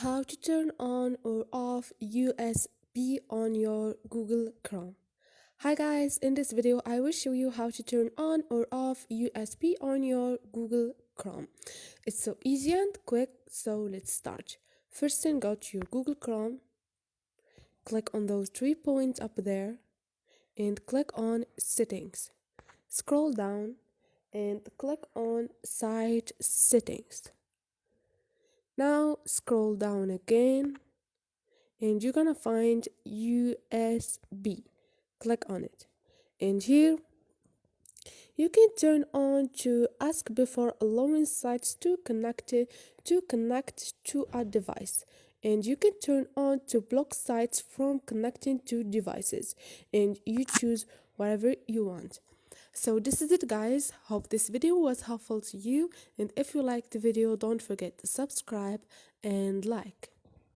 How to turn on or off USB on your Google Chrome. Hi guys, in this video I will show you how to turn on or off USB on your Google Chrome. It's so easy and quick, so let's start. First thing, go to your Google Chrome, click on those 3 points up there and click on settings. Scroll down and click on site settings. Now scroll down again and you're gonna find USB. Click on it, and here you can turn on to ask before allowing sites to connect to a device, and you can turn on to block sites from connecting to devices, and you choose whatever you want. So this is it guys, hope this video was helpful to you, and if you liked the video don't forget to subscribe and like.